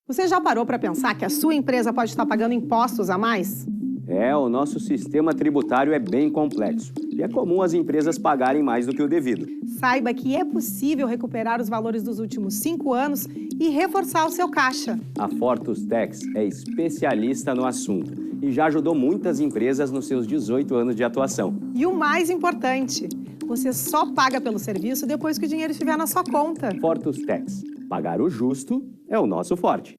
Você já parou para pensar que a sua empresa pode estar pagando impostos a mais? O nosso sistema tributário é bem complexo e é comum as empresas pagarem mais do que o devido. Saiba que é possível recuperar os valores dos últimos 5 anos e reforçar o seu caixa. A Fortus Tax é especialista no assunto e já ajudou muitas empresas nos seus 18 anos de atuação. E o mais importante, você só paga pelo serviço depois que o dinheiro estiver na sua conta. Fortus Tax. Pagar o justo é o nosso forte.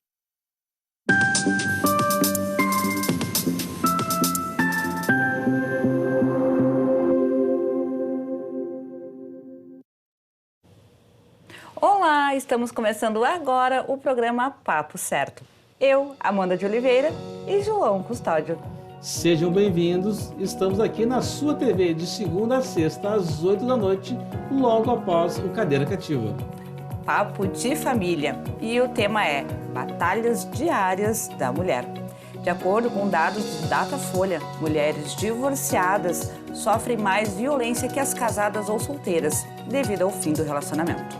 Olá, estamos começando agora o programa Papo Certo. Eu, Amanda de Oliveira e João Custódio. Sejam bem-vindos, estamos aqui na sua TV de segunda a sexta às 8 da noite, logo após o Cadeira Cativa. Papo de família e o tema é Batalhas Diárias da Mulher. De acordo com dados do Datafolha, mulheres divorciadas sofrem mais violência que as casadas ou solteiras devido ao fim do relacionamento.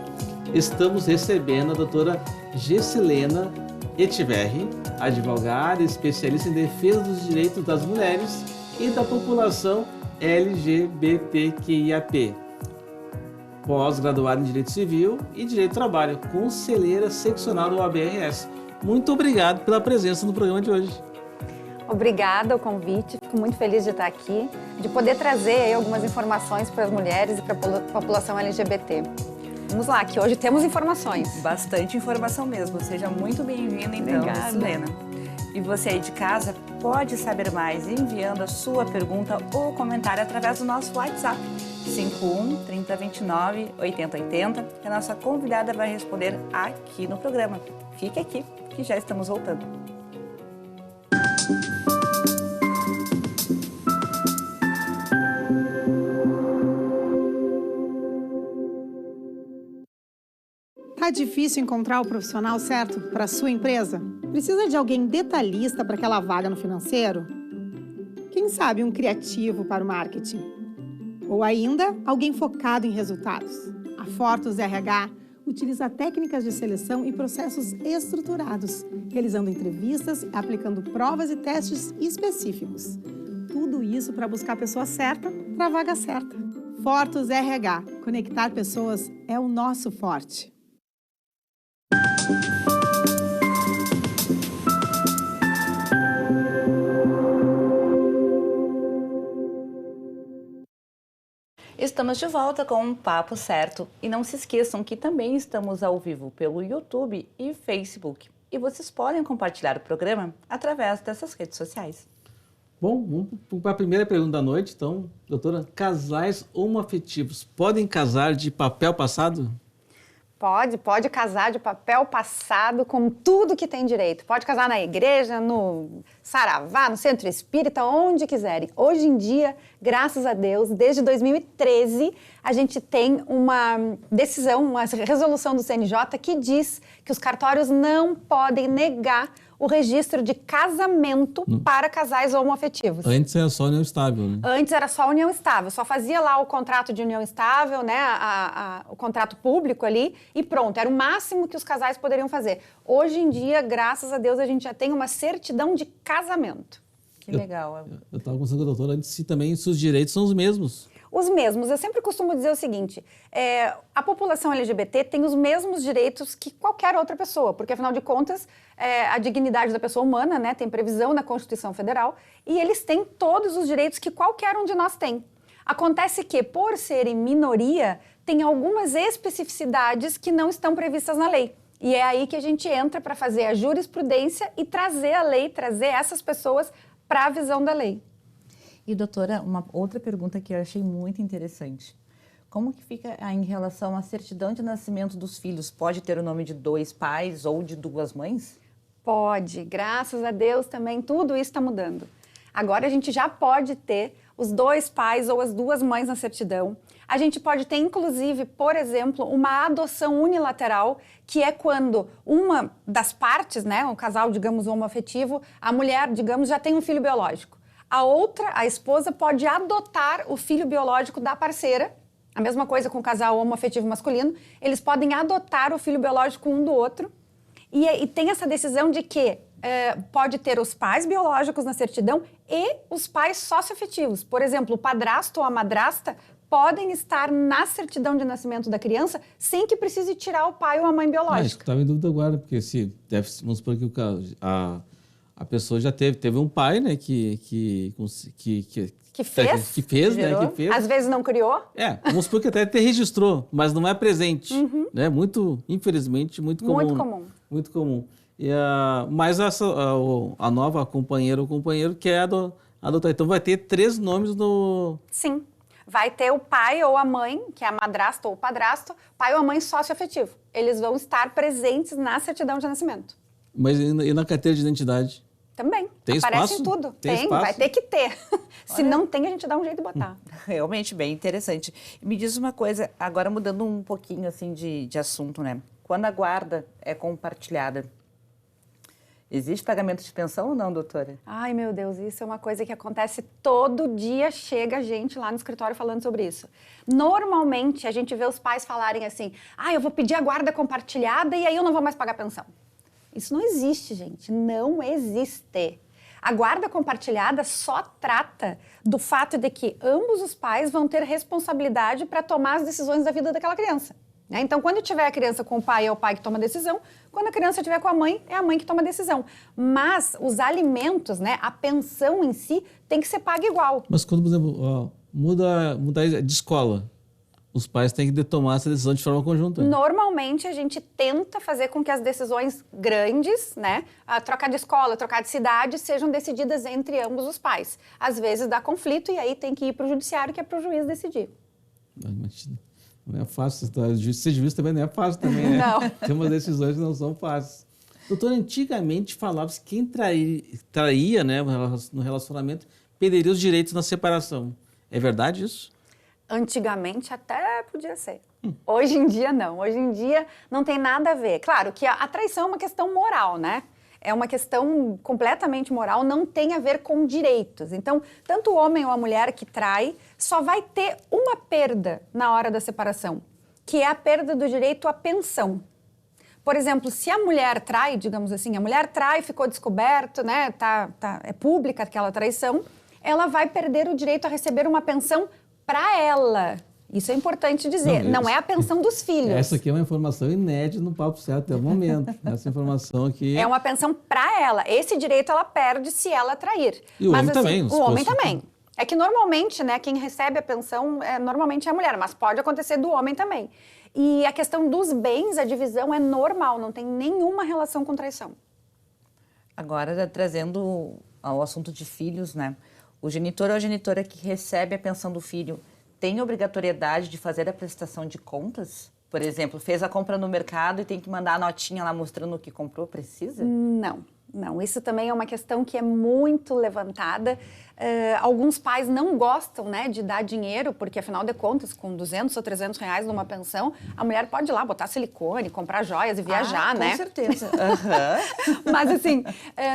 Estamos recebendo a doutora Gessilena Etcheverry, advogada e especialista em defesa dos direitos das mulheres e da população LGBTQIAP. Pós-graduada em Direito Civil e Direito do Trabalho, conselheira seccional do ABRS. Muito obrigado pela presença no programa de hoje. Obrigada ao convite, fico muito feliz de estar aqui, de poder trazer aí algumas informações para as mulheres e para a população LGBT. Vamos lá, que hoje temos informações. Bastante informação mesmo. Seja muito bem-vinda, então, Obrigada. Gessilena. E você aí de casa pode saber mais enviando a sua pergunta ou comentário através do nosso WhatsApp, 51 3029 8080, que a nossa convidada vai responder aqui no programa. Fique aqui, que já estamos voltando. Tá difícil encontrar o profissional certo para a sua empresa? Precisa de alguém detalhista para aquela vaga no financeiro? Quem sabe um criativo para o marketing? Ou ainda, alguém focado em resultados? A Fortus RH utiliza técnicas de seleção e processos estruturados, realizando entrevistas, aplicando provas e testes específicos. Tudo isso para buscar a pessoa certa para a vaga certa. Fortus RH. Conectar pessoas é o nosso forte. Estamos de volta com um Papo Certo e não se esqueçam que também estamos ao vivo pelo YouTube e Facebook. E vocês podem compartilhar o programa através dessas redes sociais. Bom, vamos para a primeira pergunta da noite, então. Doutora, casais homoafetivos podem casar de papel passado? Pode casar de papel passado com tudo que tem direito. Pode casar na igreja, no Saravá, no Centro Espírita, onde quiserem. Hoje em dia, graças a Deus, desde 2013, a gente tem uma decisão, uma resolução do CNJ que diz que os cartórios não podem negar o registro de casamento para casais homoafetivos. Antes era só união estável, né? Antes era só união estável, só fazia lá o contrato de união estável, né, o contrato público ali e pronto, era o máximo que os casais poderiam fazer. Hoje em dia, graças a Deus, a gente já tem uma certidão de casamento. Que legal. Eu estava conversando com a doutora antes se também se os direitos são os mesmos. Os mesmos. Eu sempre costumo dizer o seguinte, a população LGBT tem os mesmos direitos que qualquer outra pessoa, porque, afinal de contas, a dignidade da pessoa humana, né, tem previsão na Constituição Federal, e eles têm todos os direitos que qualquer um de nós tem. Acontece que, por serem minoria, tem algumas especificidades que não estão previstas na lei. E é aí que a gente entra para fazer a jurisprudência e trazer a lei, trazer essas pessoas para a visão da lei. E, doutora, uma outra pergunta que eu achei muito interessante. Como que fica em relação à certidão de nascimento dos filhos? Pode ter o nome de 2 pais ou de 2 mães? Pode, graças a Deus também, tudo isso está mudando. Agora a gente já pode ter os 2 pais ou as 2 mães na certidão. A gente pode ter, inclusive, por exemplo, uma adoção unilateral, que é quando uma das partes, né, um casal, digamos, homoafetivo, a mulher, digamos, já tem um filho biológico. A outra, a esposa, pode adotar o filho biológico da parceira. A mesma coisa com o casal homoafetivo masculino. Eles podem adotar o filho biológico um do outro. E tem essa decisão de que pode ter os pais biológicos na certidão e os pais socioafetivos. Por exemplo, o padrasto ou a madrasta podem estar na certidão de nascimento da criança sem que precise tirar o pai ou a mãe biológica. Mas estava em dúvida agora, porque se vamos supor que a pessoa já teve um pai, né, que fez, né, que fez. Às vezes não criou. Vamos supor que até registrou, mas não é presente, né? Infelizmente, muito comum. Muito comum. Mas a nova companheira ou companheiro quer adotar. Então vai ter 3 nomes no... Sim. Vai ter o pai ou a mãe, que é a madrasta ou o padrasto, pai ou a mãe socioafetivo. Eles vão estar presentes na certidão de nascimento. Mas e na carteira de identidade? Também. Tem Aparece espaço? em tudo. Tem, vai ter que ter. Se não tem, a gente dá um jeito de botar. Realmente bem interessante. Me diz uma coisa, agora mudando um pouquinho assim de assunto, né? Quando a guarda é compartilhada, existe pagamento de pensão ou não, doutora? Ai, meu Deus, isso é uma coisa que acontece todo dia, chega gente lá no escritório falando sobre isso. Normalmente, a gente vê os pais falarem assim, eu vou pedir a guarda compartilhada e aí eu não vou mais pagar pensão. Isso não existe, gente, não existe. A guarda compartilhada só trata do fato de que ambos os pais vão ter responsabilidade para tomar as decisões da vida daquela criança. Né? Então, quando tiver a criança com o pai, é o pai que toma a decisão. Quando a criança estiver com a mãe, é a mãe que toma a decisão. Mas os alimentos, né, a pensão em si, tem que ser paga igual. Mas quando, por exemplo, muda de escola, os pais têm que tomar essa decisão de forma conjunta. Normalmente, a gente tenta fazer com que as decisões grandes, né, trocar de escola, trocar de cidade, sejam decididas entre ambos os pais. Às vezes dá conflito e aí tem que ir para o judiciário, que é para o juiz decidir. Não é fácil, ser juiz também não é fácil também, né? Não. Tem umas decisões que não são fáceis. Doutor, antigamente falava-se que quem traía, né, no relacionamento perderia os direitos na separação. É verdade isso? Antigamente até podia ser. Hoje em dia não. Hoje em dia não tem nada a ver. Claro que a traição é uma questão moral, né? É uma questão completamente moral, não tem a ver com direitos. Então, tanto o homem ou a mulher que trai só vai ter uma perda na hora da separação, que é a perda do direito à pensão. Por exemplo, se a mulher trai, digamos assim, a mulher trai, ficou descoberto, né, é pública aquela traição, ela vai perder o direito a receber uma pensão para ela. Isso é importante dizer, não é a pensão dos filhos. Essa aqui é uma informação inédita no Papo Certo até o momento. Essa informação aqui... É uma pensão para ela. Esse direito ela perde se ela trair. E o homem também. O homem também. É que normalmente, né, quem recebe a pensão normalmente é a mulher, mas pode acontecer do homem também. E a questão dos bens, a divisão é normal, não tem nenhuma relação com traição. Agora, trazendo ao assunto de filhos, né? O genitor ou a genitora que recebe a pensão do filho tem obrigatoriedade de fazer a prestação de contas? Por exemplo, fez a compra no mercado e tem que mandar a notinha lá mostrando o que comprou? Precisa? Não. Isso também é uma questão que é muito levantada. Alguns pais não gostam, né, de dar dinheiro, porque afinal de contas, com 200 ou 300 reais numa pensão, a mulher pode ir lá botar silicone, comprar joias e viajar, né? Com certeza. Uhum. Mas assim,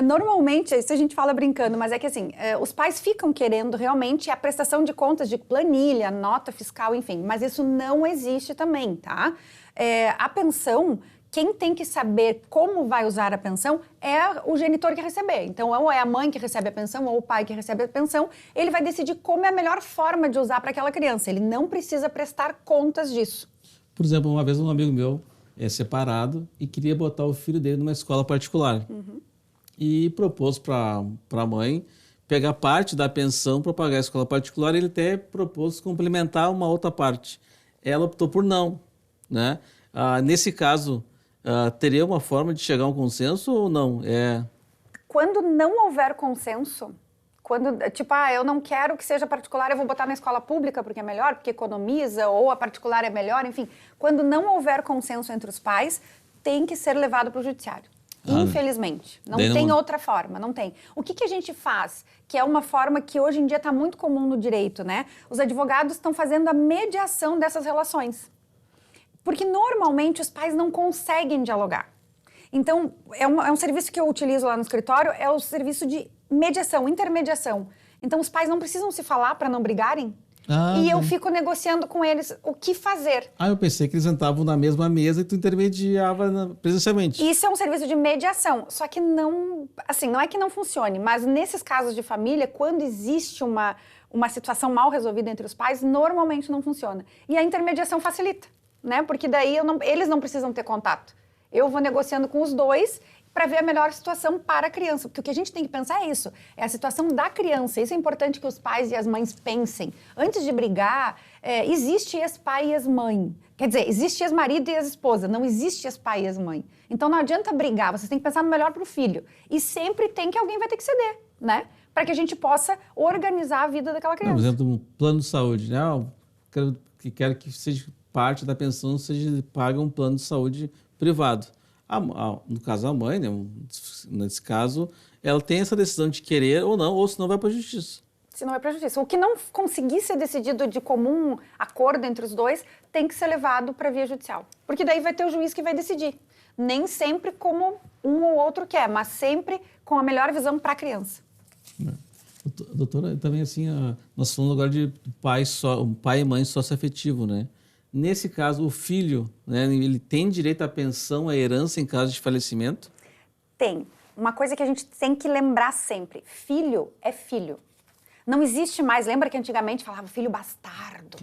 normalmente, isso a gente fala brincando, mas é que assim, os pais ficam querendo realmente a prestação de contas de planilha, nota fiscal, enfim, mas isso não existe também, tá? A pensão... Quem tem que saber como vai usar a pensão é o genitor que receber. Então, ou é a mãe que recebe a pensão, ou o pai que recebe a pensão. Ele vai decidir como é a melhor forma de usar para aquela criança. Ele não precisa prestar contas disso. Por exemplo, uma vez um amigo meu é separado e queria botar o filho dele numa escola particular. E propôs para a mãe pegar parte da pensão para pagar a escola particular. Ele até propôs complementar uma outra parte. Ela optou por não, né? Nesse caso... teria uma forma de chegar a um consenso ou não? Quando não houver consenso, eu não quero que seja particular, eu vou botar na escola pública porque é melhor, porque economiza, ou a particular é melhor, enfim. Quando não houver consenso entre os pais, tem que ser levado para o judiciário. Infelizmente. Não tem outra forma, não tem. O que a gente faz? Que é uma forma que hoje em dia está muito comum no direito, né? Os advogados estão fazendo a mediação dessas relações. Porque normalmente os pais não conseguem dialogar. Então, é um serviço que eu utilizo lá no escritório, é o serviço de mediação, intermediação. Então, os pais não precisam se falar para não brigarem. E eu fico negociando com eles o que fazer. Eu pensei que eles sentavam na mesma mesa e tu intermediava presencialmente. Isso é um serviço de mediação, só que não, assim, não é que não funcione, mas nesses casos de família, quando existe uma situação mal resolvida entre os pais, normalmente não funciona. E a intermediação facilita, né? Porque daí eles não precisam ter contato. Eu vou negociando com os dois para ver a melhor situação para a criança. Porque o que a gente tem que pensar é isso, é a situação da criança. Isso é importante que os pais e as mães pensem. Antes de brigar, existe ex-pai e ex-mãe. Quer dizer, existe ex-marido e ex-esposa, não existe ex-pai e ex-mãe. Então não adianta brigar, vocês têm que pensar no melhor para o filho. E sempre tem que alguém vai ter que ceder, né? Para que a gente possa organizar a vida daquela criança. Por exemplo, um plano de saúde, né? Quero que seja parte da pensão, seja paga um plano de saúde privado. No caso, a mãe, né, nesse caso, ela tem essa decisão de querer ou não, ou senão vai para a justiça. Se não vai para a justiça. O que não conseguir ser decidido de comum acordo entre os dois tem que ser levado para a via judicial. Porque daí vai ter o juiz que vai decidir. Nem sempre como um ou outro quer, mas sempre com a melhor visão para a criança. Doutora, também assim, nós falamos agora de pai e mãe socioafetivo, né? Nesse caso, o filho, né, ele tem direito à pensão, à herança em caso de falecimento? Tem. Uma coisa que a gente tem que lembrar sempre, filho é filho. Não existe mais, lembra que antigamente falava filho bastardo,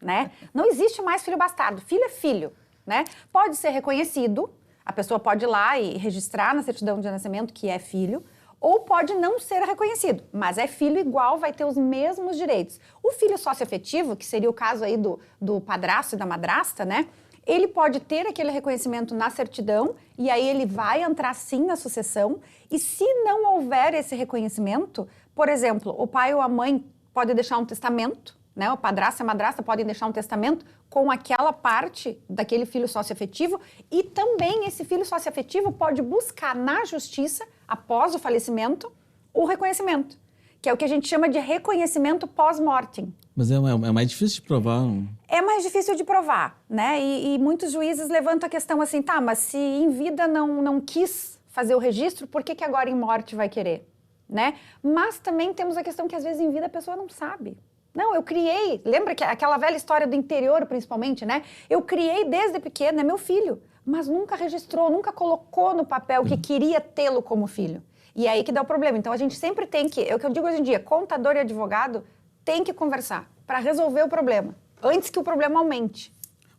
né? Não existe mais filho bastardo, filho é filho, né? Pode ser reconhecido, a pessoa pode ir lá e registrar na certidão de nascimento que é filho, ou pode não ser reconhecido, mas é filho igual, vai ter os mesmos direitos. O filho socioafetivo, que seria o caso aí do padrasto e da madrasta, né? Ele pode ter aquele reconhecimento na certidão e aí ele vai entrar sim na sucessão. E se não houver esse reconhecimento, por exemplo, o pai ou a mãe pode deixar um testamento, né? O padrasto e a madrasta podem deixar um testamento com aquela parte daquele filho socioafetivo e também esse filho socioafetivo pode buscar na justiça, após o falecimento, o reconhecimento, que é o que a gente chama de reconhecimento pós-mortem. Mas é mais difícil de provar. É mais difícil de provar, né? E muitos juízes levantam a questão assim, tá, mas se em vida não quis fazer o registro, por que agora em morte vai querer, né? Mas também temos a questão que às vezes em vida a pessoa não sabe. Não, eu criei, lembra que aquela velha história do interior principalmente, né? Eu criei desde pequena, é meu filho, mas nunca registrou, nunca colocou no papel que queria tê-lo como filho. E é aí que dá o problema. Então a gente sempre tem que, é o que eu digo hoje em dia, contador e advogado tem que conversar para resolver o problema, antes que o problema aumente.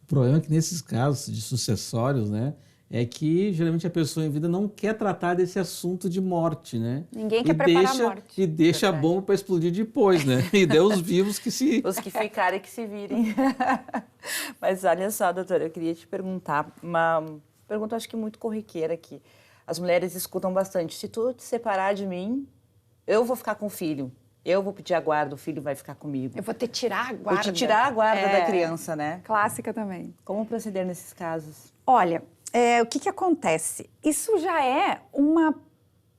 O problema é que nesses casos de sucessórios, né, é que geralmente a pessoa em vida não quer tratar desse assunto de morte, né? Ninguém quer preparar a morte. E deixa a bomba para explodir depois, né? E Deus vivos que se... Os que ficarem que se virem. Mas olha só, doutora, eu queria te perguntar, uma pergunta acho que muito corriqueira aqui. As mulheres escutam bastante, se tu te separar de mim, eu vou ficar com o filho. Eu vou pedir a guarda, o filho vai ficar comigo. Eu vou te tirar a guarda. Vou te tirar a guarda da criança, né? Clássica também. Como proceder nesses casos? Olha, o que acontece? Isso já é uma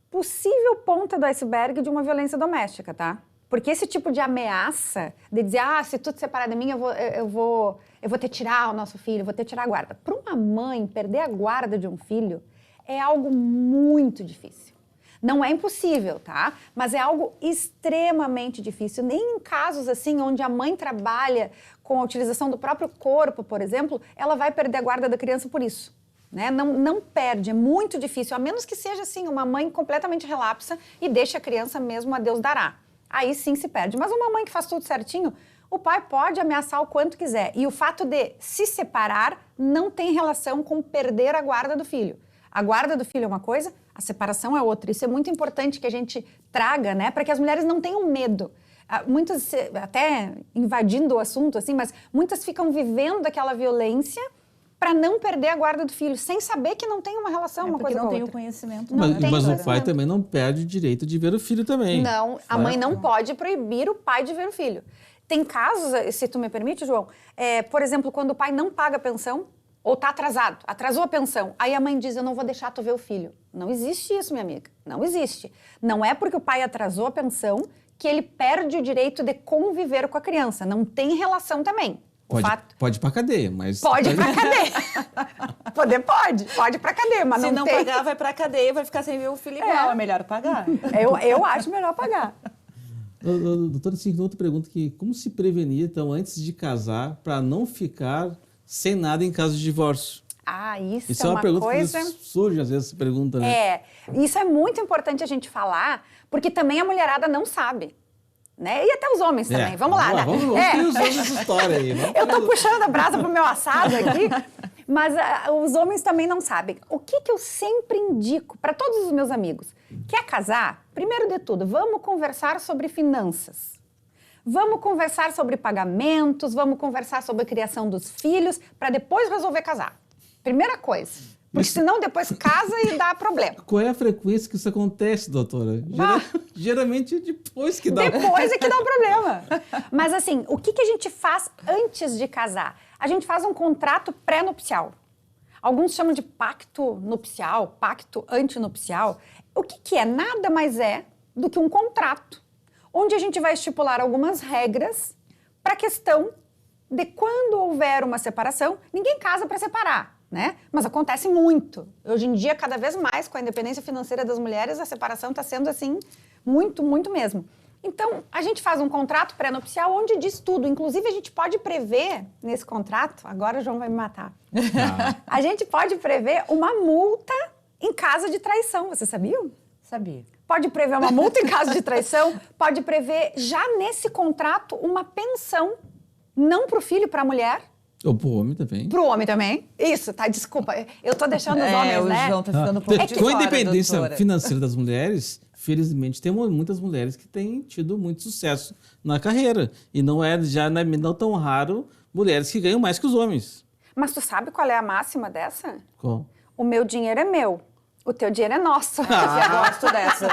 possível ponta do iceberg de uma violência doméstica, tá? Porque esse tipo de ameaça de dizer, se tu te separar de mim, eu vou te tirar o nosso filho, eu vou te tirar a guarda. Para uma mãe, perder a guarda de um filho é algo muito difícil. Não é impossível, tá? Mas é algo extremamente difícil. Nem em casos assim, onde a mãe trabalha com a utilização do próprio corpo, por exemplo, ela vai perder a guarda da criança por isso. Né? Não perde, é muito difícil, a menos que seja assim, uma mãe completamente relapsa e deixa a criança mesmo a Deus dará. Aí sim se perde. Mas uma mãe que faz tudo certinho, o pai pode ameaçar o quanto quiser. E o fato de se separar não tem relação com perder a guarda do filho. A guarda do filho é uma coisa, a separação é outra. Isso é muito importante que a gente traga, né? Para que as mulheres não tenham medo. Muitas, até invadindo o assunto, assim, mas muitas ficam vivendo aquela violência para não perder a guarda do filho, sem saber que não tem uma relação, uma coisa com a outra. Não tem o conhecimento. Mas o pai também não perde o direito de ver o filho também. Não, a mãe não pode proibir o pai de ver o filho. Tem casos, se tu me permite, João, por exemplo, quando o pai não paga a pensão, ou está atrasado, atrasou a pensão, aí a mãe diz, eu não vou deixar tu ver o filho. Não existe isso, minha amiga, não existe. Não é porque o pai atrasou a pensão que ele perde o direito de conviver com a criança, não tem relação também. Pode ir pra cadeia, mas... Pode ir pra cadeia. Pode ir pra cadeia, mas se não tem... pagar, vai pra cadeia, vai ficar sem ver o filho igual, é melhor pagar. Eu acho melhor pagar. Doutora, assim, outra pergunta que como se prevenir, então, antes de casar, para não ficar sem nada em caso de divórcio? Isso é uma pergunta coisa... que surge às vezes essa pergunta, né? Isso é muito importante a gente falar, porque também a mulherada não sabe. Né? E até os homens também. Vamos lá, né? Vamos ter essa história aí. Eu tô puxando a brasa pro meu assado aqui, mas os homens também não sabem. O que eu sempre indico para todos os meus amigos? Quer casar? Primeiro de tudo, vamos conversar sobre finanças. Vamos conversar sobre pagamentos, vamos conversar sobre a criação dos filhos, para depois resolver casar. Primeira coisa. Porque senão depois casa e dá problema. Qual é a frequência que isso acontece, doutora? Geralmente depois que dá... Depois é que dá o problema. Mas assim, o que a gente faz antes de casar? A gente faz um contrato pré-nupcial. Alguns chamam de pacto nupcial, pacto antinupcial. O que é? Nada mais é do que um contrato, onde a gente vai estipular algumas regras para a questão de quando houver uma separação, ninguém casa para separar. Né? Mas acontece muito. Hoje em dia, cada vez mais, com a independência financeira das mulheres, a separação está sendo assim, muito, muito mesmo. Então, a gente faz um contrato pré-nupcial onde diz tudo. Inclusive, a gente pode prever nesse contrato, agora o João vai me matar, a gente pode prever uma multa em caso de traição. Você sabia? Sabia. Pode prever uma multa em caso de traição, pode prever já nesse contrato uma pensão, não para o filho, para a mulher, ou pro homem também. Pro homem também. Isso, tá, desculpa. Eu tô deixando os homens, né? O João tá ficando um pouco de Com fora, a independência doutora. financeira das mulheres, felizmente, tem muitas mulheres que têm tido muito sucesso na carreira. E não é não tão raro mulheres que ganham mais que os homens. Mas tu sabe qual é a máxima dessa? Qual? O meu dinheiro é meu, o teu dinheiro é nosso. Eu gosto dessa.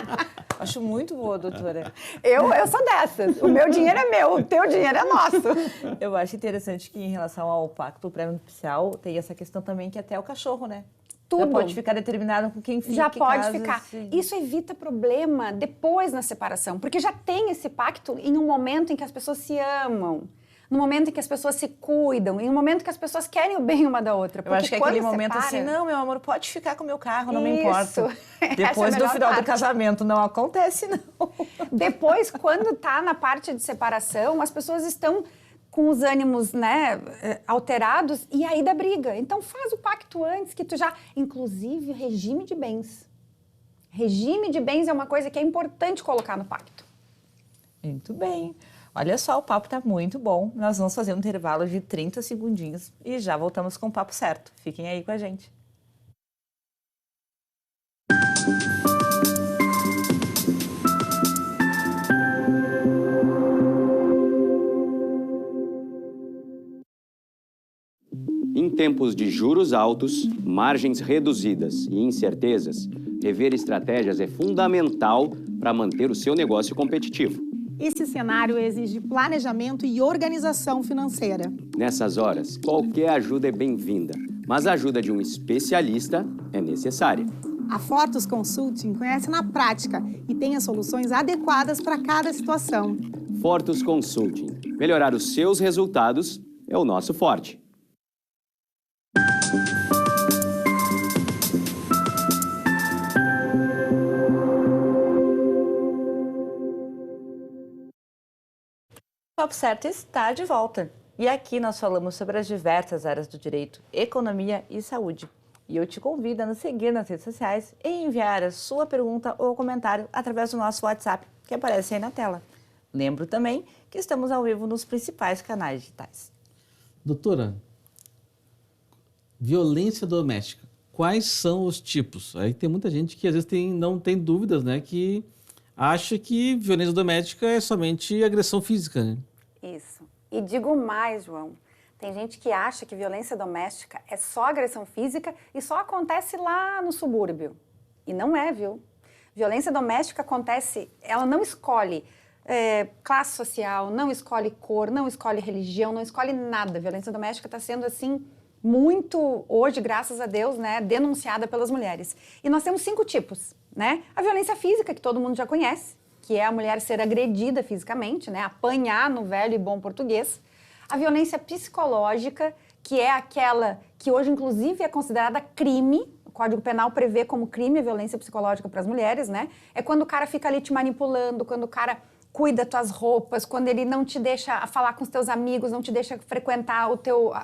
Acho muito boa, doutora. Eu sou dessas. O meu dinheiro é meu, o teu dinheiro é nosso. Eu acho interessante que em relação ao pacto pré-nupcial, tem essa questão também que até o cachorro, né? Tudo. Já pode ficar determinado com quem fica. Já pode casa, ficar. assim. Isso evita problema depois na separação, porque já tem esse pacto em um momento em que as pessoas se amam, no momento em que as pessoas se cuidam, em um momento que as pessoas querem o bem uma da outra. Eu acho que é aquele momento separa, assim, não, meu amor, pode ficar com o meu carro, não me Isso. importa. Depois do final do casamento, não acontece, não. Depois, quando tá na parte de separação, as pessoas estão com os ânimos, né, alterados, e aí dá briga. Então faz o pacto antes, que tu já... Inclusive, regime de bens. Regime de bens é uma coisa que é importante colocar no pacto. Muito bem. Olha só, o papo tá muito bom. Nós vamos fazer um intervalo de 30 segundinhos e já voltamos com o papo certo. Fiquem aí com a gente. Em tempos de juros altos, margens reduzidas e incertezas, rever estratégias é fundamental para manter o seu negócio competitivo. Esse cenário exige planejamento e organização financeira. Nessas horas, qualquer ajuda é bem-vinda, mas a ajuda de um especialista é necessária. A Fortus Consulting conhece na prática e tem as soluções adequadas para cada situação. Fortus Consulting. Melhorar os seus resultados é o nosso forte. O Papo Certo está de volta. E aqui nós falamos sobre as diversas áreas do direito, economia e saúde. E eu te convido a nos seguir nas redes sociais e enviar a sua pergunta ou comentário através do nosso WhatsApp, que aparece aí na tela. Lembro também que estamos ao vivo nos principais canais digitais. Doutora, violência doméstica. Quais são os tipos? Aí tem muita gente que às vezes não tem dúvidas, né? Que acha que violência doméstica é somente agressão física, né? Isso. E digo mais, João. Tem gente que acha que violência doméstica é só agressão física e só acontece lá no subúrbio. E não é, viu? Violência doméstica acontece, ela não escolhe classe social, não escolhe cor, não escolhe religião, não escolhe nada. Violência doméstica está sendo, assim, muito, hoje, graças a Deus, né, denunciada pelas mulheres. E nós temos 5 tipos, né? A violência física, que todo mundo já conhece, que é a mulher ser agredida fisicamente, né, apanhar no velho e bom português. A violência psicológica, que é aquela que hoje, inclusive, é considerada crime. O Código Penal prevê como crime a violência psicológica para as mulheres, né? É quando o cara fica ali te manipulando, quando o cara cuida tuas roupas, quando ele não te deixa falar com os teus amigos, não te deixa frequentar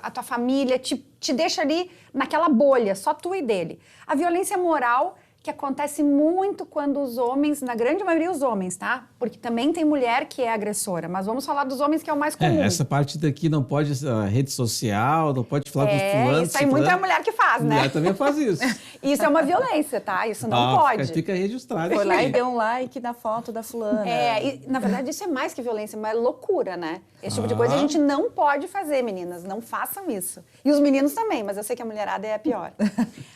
a tua família, te deixa ali naquela bolha, só tu e dele. A violência moral, que acontece muito quando os homens, na grande maioria os homens, tá? Porque também tem mulher que é agressora, mas vamos falar dos homens, que é o mais comum. Essa parte daqui não pode, rede social, não pode falar com os fulanos. Isso aí muita mulher que faz, né? Mulher também faz isso. Isso é uma violência, tá? Isso não pode. Fica registrado. Foi lá e deu um like na foto da fulana. E, na verdade, isso é mais que violência, mas é loucura, né? Esse tipo de coisa a gente não pode fazer, meninas. Não façam isso. E os meninos também, mas eu sei que a mulherada é a pior.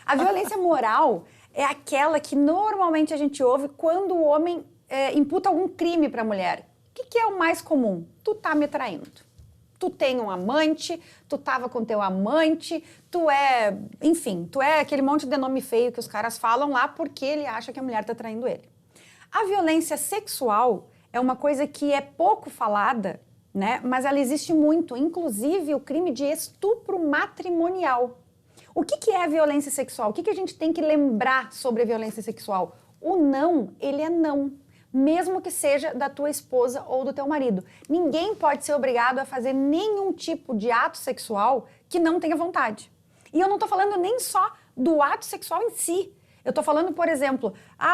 A violência moral é aquela que normalmente a gente ouve quando o homem imputa algum crime para a mulher. O que é o mais comum? Tu tá me traindo. Tu tem um amante, tu tava com teu amante, tu é aquele monte de nome feio que os caras falam lá porque ele acha que a mulher tá traindo ele. A violência sexual é uma coisa que é pouco falada, né? Mas ela existe muito, inclusive o crime de estupro matrimonial. O que é a violência sexual? O que a gente tem que lembrar sobre a violência sexual? O não, ele é não, mesmo que seja da tua esposa ou do teu marido. Ninguém pode ser obrigado a fazer nenhum tipo de ato sexual que não tenha vontade. E eu não estou falando nem só do ato sexual em si. Eu estou falando, por exemplo,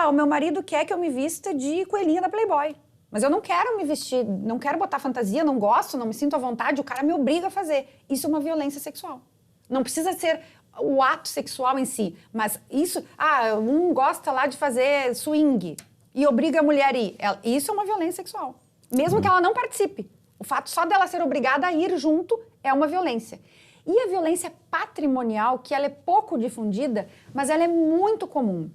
o meu marido quer que eu me vista de coelhinha da Playboy. Mas eu não quero me vestir, não quero botar fantasia, não gosto, não me sinto à vontade, o cara me obriga a fazer. Isso é uma violência sexual. Não precisa ser o ato sexual em si, mas isso, um gosta lá de fazer swing e obriga a mulher a ir. Isso é uma violência sexual, mesmo que ela não participe. O fato só dela ser obrigada a ir junto é uma violência. E a violência patrimonial, que ela é pouco difundida, mas ela é muito comum.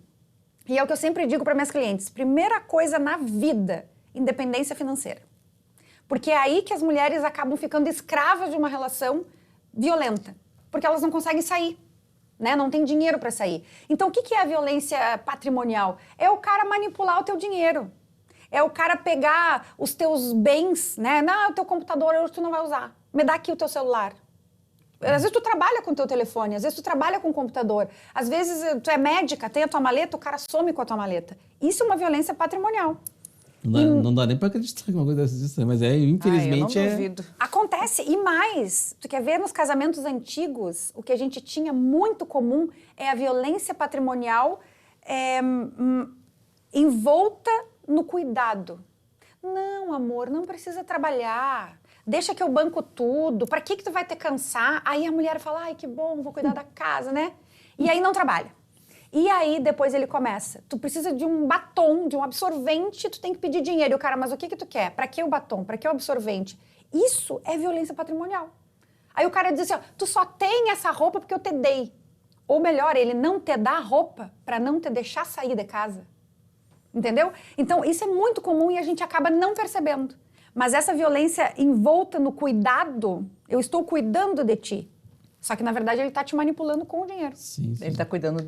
E é o que eu sempre digo para minhas clientes, primeira coisa na vida, independência financeira. Porque é aí que as mulheres acabam ficando escravas de uma relação violenta, porque elas não conseguem sair. Né? Não tem dinheiro para sair. Então, o que é a violência patrimonial? É o cara manipular o teu dinheiro. É o cara pegar os teus bens, né? Não, o teu computador hoje tu não vai usar. Me dá aqui o teu celular. Às vezes tu trabalha com o teu telefone, às vezes tu trabalha com o computador. Às vezes tu é médica, tem a tua maleta, o cara some com a tua maleta. Isso é uma violência patrimonial. Não dá nem para acreditar que uma coisa dessa existe, mas infelizmente eu não duvido. Acontece, e mais, tu quer ver nos casamentos antigos, o que a gente tinha muito comum é a violência patrimonial envolta no cuidado. Não, amor, não precisa trabalhar, deixa que eu banco tudo, para que tu vai te cansar? Aí a mulher fala, ai, que bom, vou cuidar da casa, né? E aí não trabalha. E aí, depois ele começa. Tu precisa de um batom, de um absorvente, tu tem que pedir dinheiro. E o cara, mas o que tu quer? Pra que o batom? Pra que o absorvente? Isso é violência patrimonial. Aí o cara diz assim, tu só tem essa roupa porque eu te dei. Ou melhor, ele não te dá a roupa pra não te deixar sair de casa. Entendeu? Então, isso é muito comum e a gente acaba não percebendo. Mas essa violência envolta no cuidado, eu estou cuidando de ti. Só que, na verdade, ele está te manipulando com o dinheiro. Sim. Ele está cuidando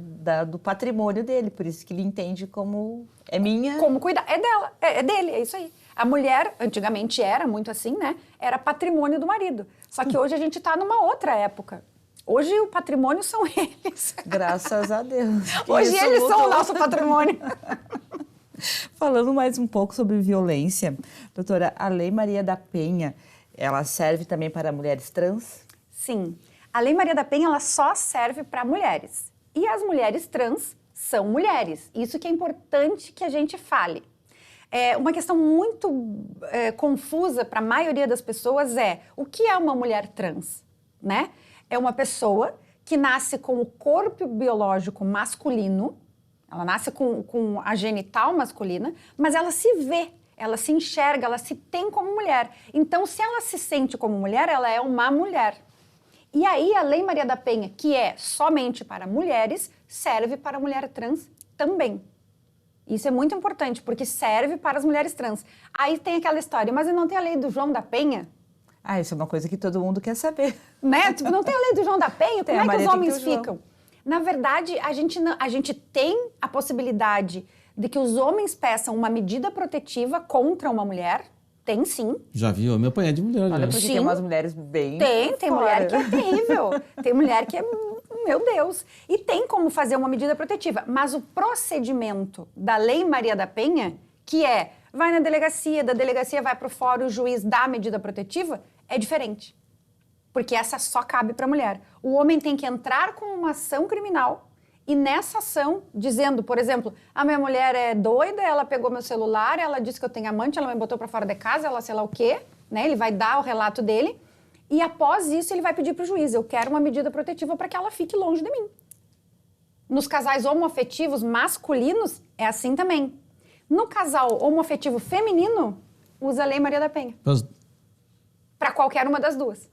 do patrimônio dele, por isso que ele entende como é minha... Como cuidar. É dela, é dele, é isso aí. A mulher, antigamente era muito assim, né? Era patrimônio do marido. Só que hoje a gente está numa outra época. Hoje o patrimônio são eles. Graças a Deus. Hoje eles são o nosso patrimônio. Falando mais um pouco sobre violência, doutora, a Lei Maria da Penha, ela serve também para mulheres trans? Sim. A Lei Maria da Penha, ela só serve para mulheres. E as mulheres trans são mulheres. Isso que é importante que a gente fale. Uma questão muito confusa para a maioria das pessoas o que é uma mulher trans? Né? É uma pessoa que nasce com o corpo biológico masculino, ela nasce com a genital masculina, mas ela se vê, ela se enxerga, ela se tem como mulher. Então, se ela se sente como mulher, ela é uma mulher. E aí, a Lei Maria da Penha, que é somente para mulheres, serve para a mulher trans também. Isso é muito importante, porque serve para as mulheres trans. Aí tem aquela história, mas não tem a lei do João da Penha? Isso é uma coisa que todo mundo quer saber. Né? Tipo, não tem a lei do João da Penha? Tem, como é que os homens ficam? Na verdade, a gente tem a possibilidade de que os homens peçam uma medida protetiva contra uma mulher. Tem sim. Já vi homem apanhar de mulher. Olha, porque tem umas mulheres bem... Tem mulher que é terrível. Tem mulher que é... Meu Deus. E tem como fazer uma medida protetiva. Mas o procedimento da Lei Maria da Penha, que é vai na delegacia, da delegacia vai para o fórum, o juiz dá a medida protetiva, é diferente. Porque essa só cabe para a mulher. O homem tem que entrar com uma ação criminal e nessa ação, dizendo, por exemplo, a minha mulher é doida, ela pegou meu celular, ela disse que eu tenho amante, ela me botou para fora de casa, ela sei lá o quê, né? Ele vai dar o relato dele e após isso ele vai pedir para o juiz, eu quero uma medida protetiva para que ela fique longe de mim. Nos casais homoafetivos masculinos, é assim também. No casal homoafetivo feminino, usa a Lei Maria da Penha. Para qualquer uma das duas.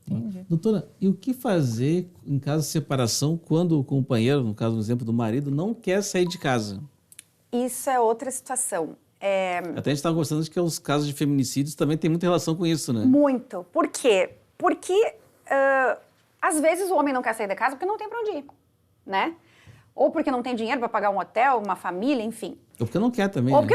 Entendi. Doutora, e o que fazer em caso de separação quando o companheiro, no caso do exemplo do marido, não quer sair de casa? Isso é outra situação. Até a gente estava conversando de que os casos de feminicídios também tem muita relação com isso, né? Muito. Por quê? Porque às vezes o homem não quer sair de casa porque não tem para onde ir, né? Ou porque não tem dinheiro para pagar um hotel, uma família, enfim. Ou porque não quer também, Ou né?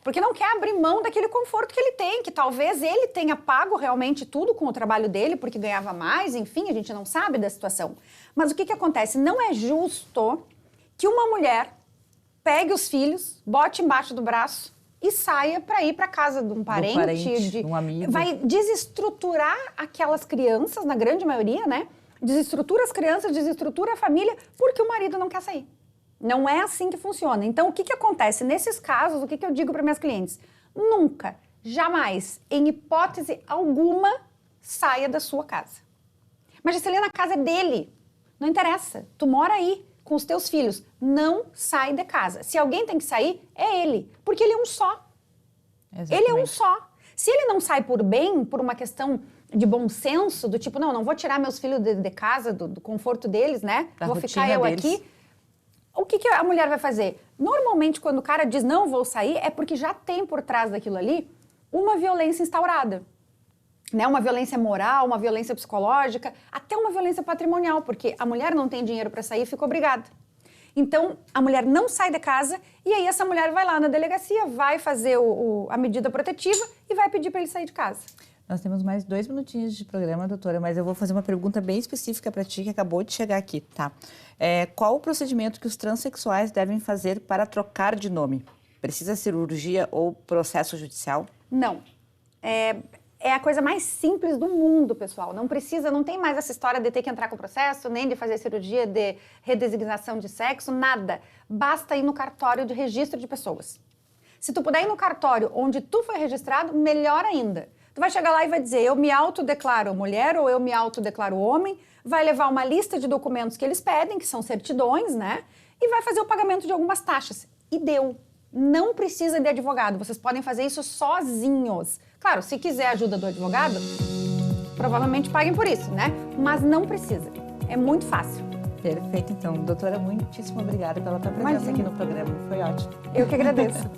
porque não quer abrir mão daquele conforto que ele tem, que talvez ele tenha pago realmente tudo com o trabalho dele, porque ganhava mais, enfim, a gente não sabe da situação. Mas o que acontece? Não é justo que uma mulher pegue os filhos, bote embaixo do braço e saia para ir para casa de um parente, de um amigo. Vai desestruturar aquelas crianças, na grande maioria, né? Desestrutura as crianças, desestrutura a família, porque o marido não quer sair. Não é assim que funciona. Então, o que acontece? Nesses casos, o que eu digo para minhas clientes? Nunca, jamais, em hipótese alguma, saia da sua casa. Mas, Juscelina, a casa é dele. Não interessa. Tu mora aí com os teus filhos. Não sai de casa. Se alguém tem que sair, é ele. Porque ele é um só. Exatamente. Ele é um só. Se ele não sai por bem, por uma questão de bom senso, do tipo, não vou tirar meus filhos de casa, do conforto deles, né? Da vou ficar rotina eu deles. aqui. O que a mulher vai fazer? Normalmente, quando o cara diz não vou sair, é porque já tem por trás daquilo ali uma violência instaurada. Né? Uma violência moral, uma violência psicológica, até uma violência patrimonial, porque a mulher não tem dinheiro para sair e fica obrigada. Então, a mulher não sai de casa e aí essa mulher vai lá na delegacia, vai fazer a medida protetiva e vai pedir para ele sair de casa. Nós temos mais 2 minutinhos de programa, doutora, mas eu vou fazer uma pergunta bem específica para ti, que acabou de chegar aqui, tá? Qual o procedimento que os transexuais devem fazer para trocar de nome? Precisa cirurgia ou processo judicial? Não. É a coisa mais simples do mundo, pessoal. Não tem mais essa história de ter que entrar com o processo, nem de fazer cirurgia de redesignação de sexo, nada. Basta ir no cartório de registro de pessoas. Se tu puder ir no cartório onde tu foi registrado, melhor ainda. Tu vai chegar lá e vai dizer, eu me autodeclaro mulher ou eu me autodeclaro homem, vai levar uma lista de documentos que eles pedem, que são certidões, né? E vai fazer o pagamento de algumas taxas. E deu. Não precisa de advogado, vocês podem fazer isso sozinhos. Claro, se quiser a ajuda do advogado, provavelmente paguem por isso, né? Mas não precisa. É muito fácil. Perfeito, então. Doutora, muitíssimo obrigada pela tua presença aqui no programa. Foi ótimo. Eu que agradeço.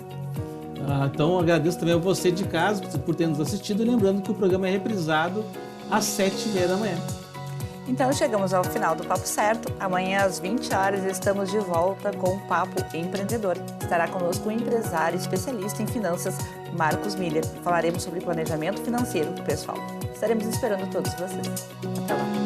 Então, agradeço também a você de casa por ter nos assistido. E lembrando que o programa é reprisado às 7h30 da manhã. Então, chegamos ao final do Papo Certo. Amanhã, às 20 horas, estamos de volta com o Papo Empreendedor. Estará conosco o empresário especialista em finanças, Marcos Miller. Falaremos sobre planejamento financeiro, pessoal. Estaremos esperando todos vocês. Até lá.